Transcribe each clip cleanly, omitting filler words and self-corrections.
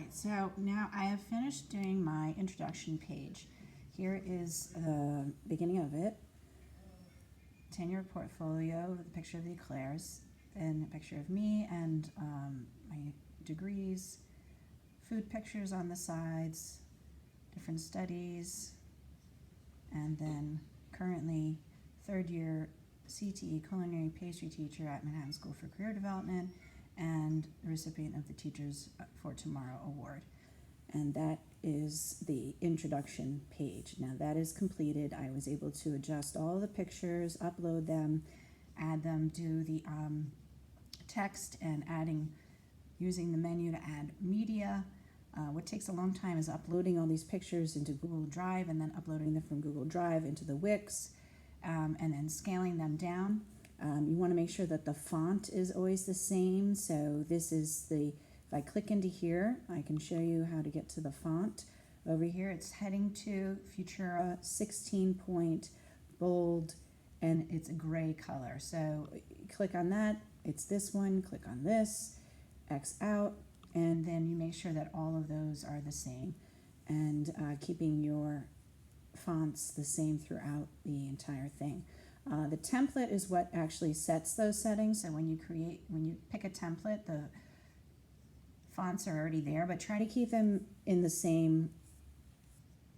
right, so now I have finished doing my introduction page. Here is the beginning of it. Tenure portfolio, the picture of the eclairs, and a picture of me and my degrees, food pictures on the sides, different studies, and then currently third year CTE culinary pastry teacher at Manhattan School for Career Development and the recipient of the Teachers for Tomorrow Award. And that is the introduction page. Now that is completed. I was able to adjust all the pictures, upload them, add them, do the text and using the menu to add media. What takes a long time is uploading all these pictures into Google Drive and then uploading them from Google Drive into the WIX and then scaling them down. You want to make sure that the font is always the same. So this is if I click into here, I can show you how to get to the font. Over here, it's heading to Futura 16-point bold, and it's a gray color. So click on that, it's this one, click on this, X out, and then you make sure that all of those are the same and keeping your fonts the same throughout the entire thing. The template is what actually sets those settings. So when you pick a template, the fonts are already there, but try to keep them in the same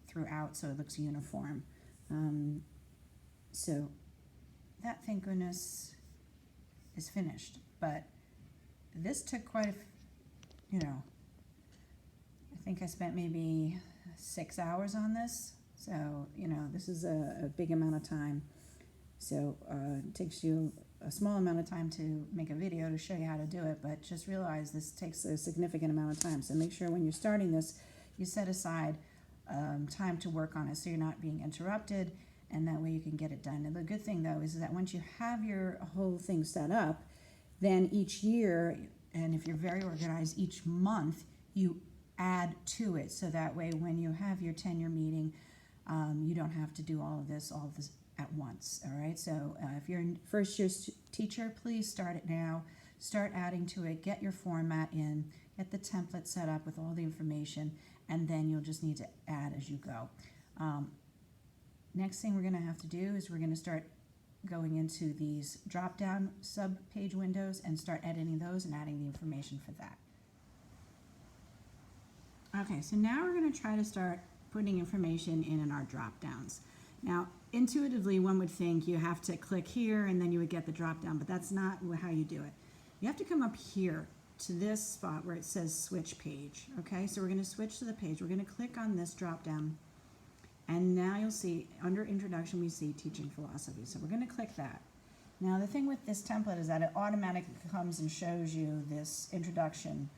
throughout so it looks uniform. So that, thank goodness, is finished. But this took quite I think I spent maybe 6 hours on this. So, this is a big amount of time. So it takes you a small amount of time to make a video to show you how to do it, but just realize this takes a significant amount of time. So make sure when you're starting this, you set aside time to work on it so you're not being interrupted, and that way you can get it done. And the good thing, though, is that once you have your whole thing set up, then each year, and if you're very organized, each month you add to it. So that way when you have your tenure meeting, you don't have to do all of this at once, all right? So if you're a first year teacher, please start it now. Start adding to it, get your format in, get the template set up with all the information, and then you'll just need to add as you go. Next thing we're gonna have to do is we're gonna start going into these drop-down sub-page windows and start editing those and adding the information for that. Okay, so now we're gonna try to start putting information in our drop-downs. Now, intuitively, one would think you have to click here and then you would get the drop-down, but that's not how you do it. You have to come up here to this spot where it says switch page, okay? So we're gonna switch to the page. We're gonna click on this drop-down, and now you'll see under introduction, we see teaching philosophy. So we're gonna click that. Now, the thing with this template is that it automatically comes and shows you this introduction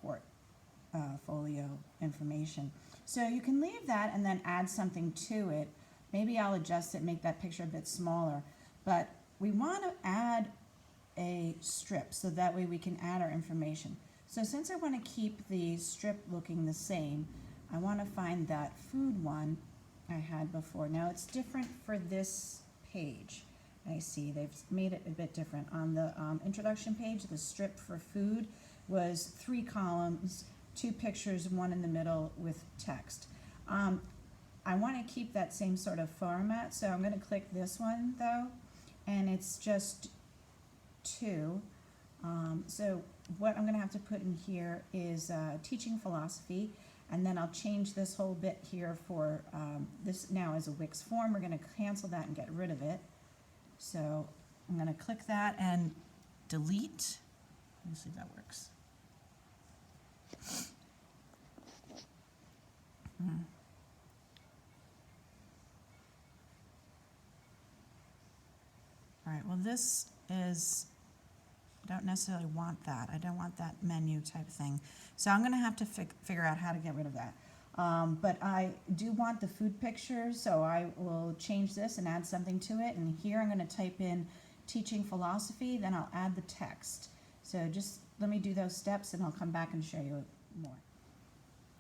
portfolio information. So you can leave that and then add something to it. Maybe I'll adjust it, make that picture a bit smaller, but we want to add a strip so that way we can add our information. So since I want to keep the strip looking the same, I want to find that food one I had before. Now it's different for this page. I see they've made it a bit different. On the introduction page, the strip for food was 3 columns, 2 pictures, 1 in the middle with text. I want to keep that same sort of format, so I'm going to click this one though, and it's just 2. So what I'm going to have to put in here is teaching philosophy, and then I'll change this whole bit here for this now as a WIX form. We're going to cancel that and get rid of it. So I'm going to click that and delete. Let me see if that works. All right, well this is, I don't necessarily want that. I don't want that menu type thing. So I'm gonna have to figure out how to get rid of that. But I do want the food picture, so I will change this and add something to it. And here I'm gonna type in teaching philosophy, then I'll add the text. So just let me do those steps and I'll come back and show you more.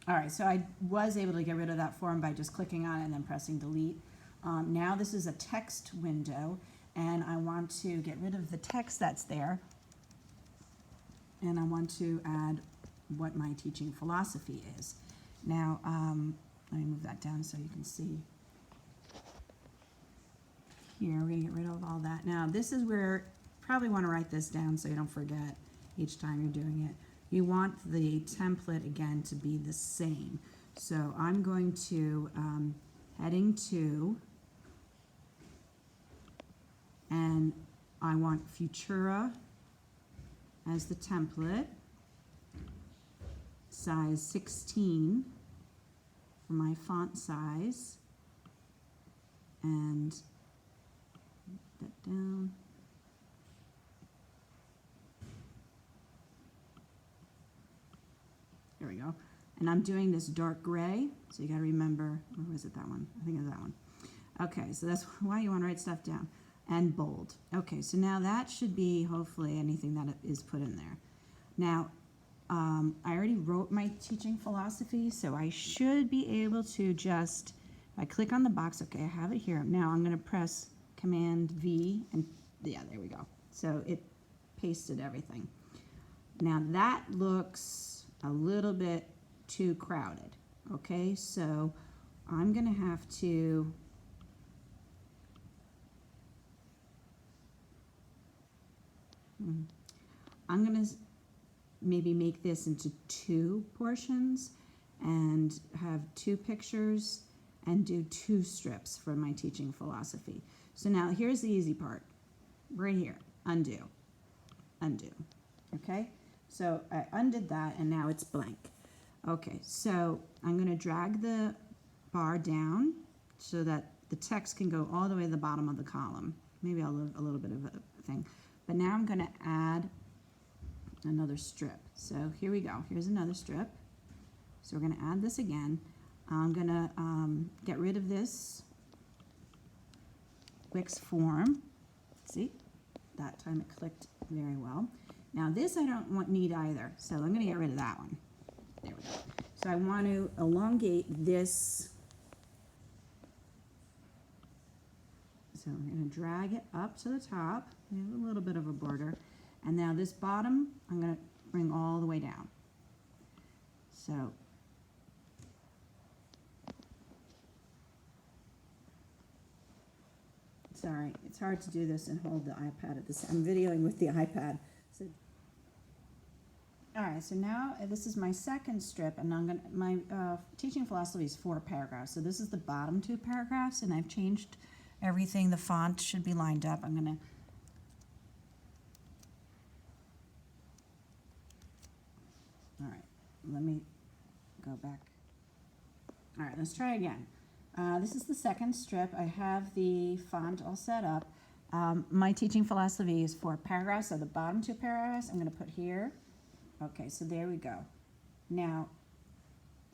All right, so I was able to get rid of that form by just clicking on it and then pressing delete. Now this is a text window, and I want to get rid of the text that's there, and I want to add what my teaching philosophy is. Now, let me move that down so you can see. Here, we're going to get rid of all that. Now, this is where probably want to write this down so you don't forget each time you're doing it. You want the template again to be the same. So I'm going to heading 2, and I want Futura as the template, size 16 for my font size, and put that down. There we go. And I'm doing this dark gray, so you got to remember, or was it that one? I think it was that one. Okay, so that's why you want to write stuff down. And bold. Okay, so now that should be hopefully anything that is put in there. Now, I already wrote my teaching philosophy, so I should be able to just, if I click on the box, okay, I have it here. Now I'm going to press Command V, and yeah, there we go. So it pasted everything. Now that looks a little bit too crowded. Okay, so I'm going to have to I'm going to maybe make this into 2 portions and have 2 pictures and do 2 strips for my teaching philosophy. So now here's the easy part. Right here, undo, undo. Okay, so I undid that and now it's blank. Okay, so I'm going to drag the bar down so that the text can go all the way to the bottom of the column. Maybe I'll leave a little bit of a thing. But now I'm going to add another strip. So here we go. Here's another strip. So we're going to add this again. I'm going to get rid of this WIX form. See? That time it clicked very well. Now this I don't need either. So I'm going to get rid of that one. There we go. So I want to elongate this. So we're going to drag it up to the top. We have a little bit of a border. And now this bottom, I'm going to bring all the way down. So sorry, it's hard to do this and hold the iPad at this. I'm videoing with the iPad. So, all right, so now this is my second strip, and I'm going to, my teaching philosophy is 4 paragraphs. So this is the bottom 2 paragraphs, and I've changed everything. The font should be lined up. I'm going to all right, let me go back. All right, let's try again. This is the second strip. I have the font all set up. My teaching philosophy is 4 paragraphs, so the bottom 2 paragraphs I'm going to put here. Okay, so there we go. Now,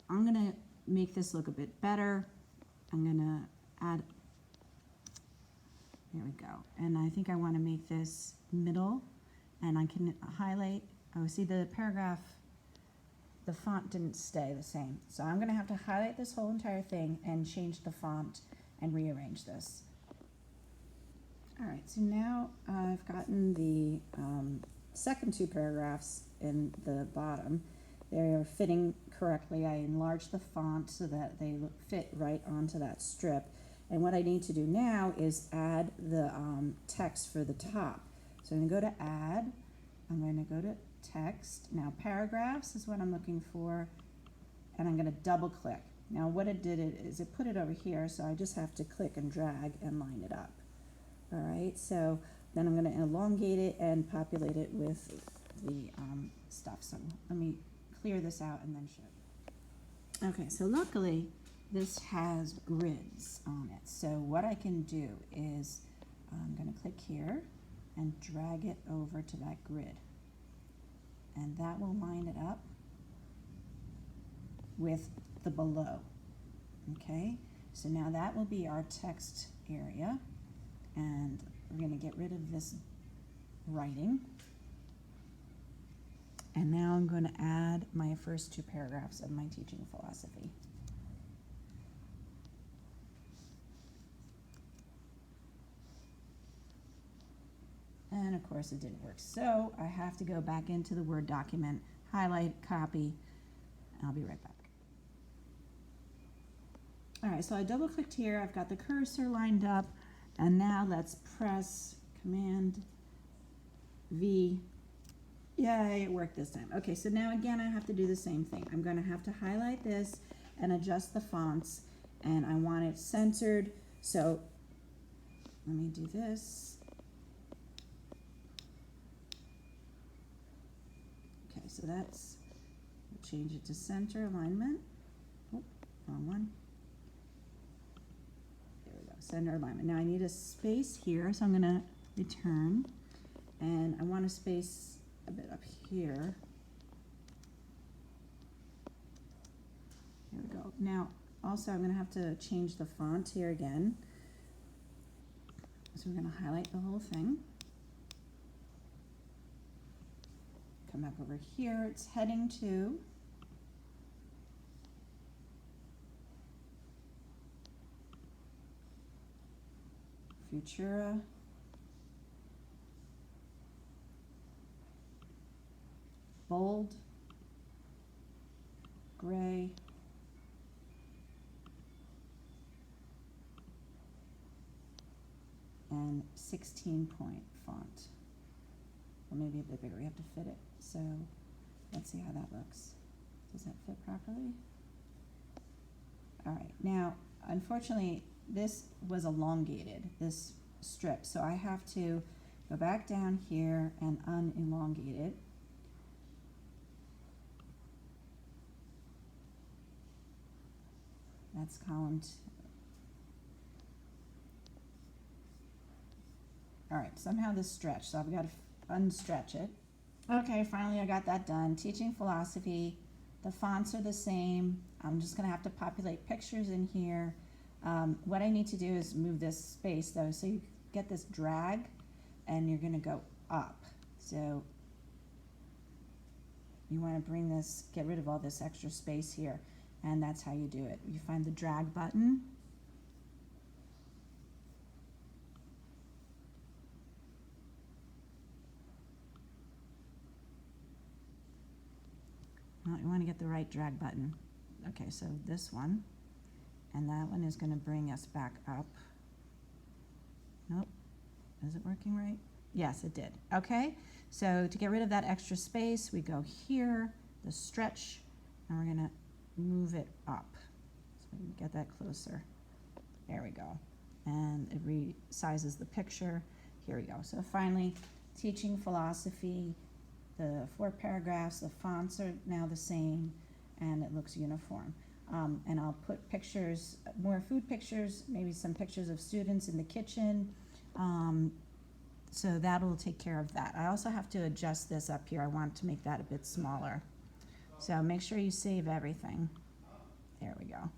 I'm going to make this look a bit better. I'm going to add, there we go. And I think I want to make this middle, and I can highlight, oh, see the paragraph, the font didn't stay the same. So I'm going to have to highlight this whole entire thing and change the font and rearrange this. All right, so now I've gotten the second 2 paragraphs in the bottom. They are fitting correctly. I enlarged the font so that they fit right onto that strip. And what I need to do now is add the text for the top. So I'm going to go to Add. I'm going to go to Text. Now paragraphs is what I'm looking for, and I'm going to double click. Now what it did is it put it over here, so I just have to click and drag and line it up. All right, so then I'm going to elongate it and populate it with the stuff. So let me clear this out and then show you. Okay, so luckily this has grids on it. So what I can do is I'm going to click here and drag it over to that grid. And that will line it up with the below. Okay, so now that will be our text area, and we're going to get rid of this writing. And now I'm going to add my first 2 paragraphs of my teaching philosophy. And of course it didn't work. So I have to go back into the Word document, highlight, copy, and I'll be right back. All right, so I double clicked here. I've got the cursor lined up, and now let's press Command V. Yay, it worked this time. Okay, so now again, I have to do the same thing. I'm gonna have to highlight this and adjust the fonts, and I want it centered. So let me do this. Okay, so that's, change it to center alignment. Oh, wrong one. There we go, center alignment. Now I need a space here, so I'm gonna return, and I want a space a bit up here. There we go. Now, also I'm gonna have to change the font here again. So we're gonna highlight the whole thing. Come back over here, it's heading to Futura. Bold, gray, and 16-point font. Or maybe a bit bigger, we have to fit it. So let's see how that looks. Does that fit properly? All right, now, unfortunately, this was elongated, this strip. So I have to go back down here and unelongate it. That's column 2. All right, somehow this stretched, so I've got to unstretch it. Okay, finally I got that done. Teaching philosophy, the fonts are the same. I'm just gonna have to populate pictures in here. What I need to do is move this space though, so you get this drag and you're gonna go up. So you wanna bring this, get rid of all this extra space here. And that's how you do it. You find the drag button. Well, you want to get the right drag button. Okay, so this one, and that one is going to bring us back up. Nope. Is it working right? Yes, it did. Okay, so to get rid of that extra space, we go here, the stretch, and we're going to move it up so we can get that closer. There we go. And it resizes the picture. Here we go. So finally, teaching philosophy, the 4 paragraphs, the fonts are now the same, and it looks uniform. And I'll put pictures, more food pictures, maybe some pictures of students in the kitchen. So that'll take care of that. I also have to adjust this up here. I want to make that a bit smaller. So make sure you save everything. There we go.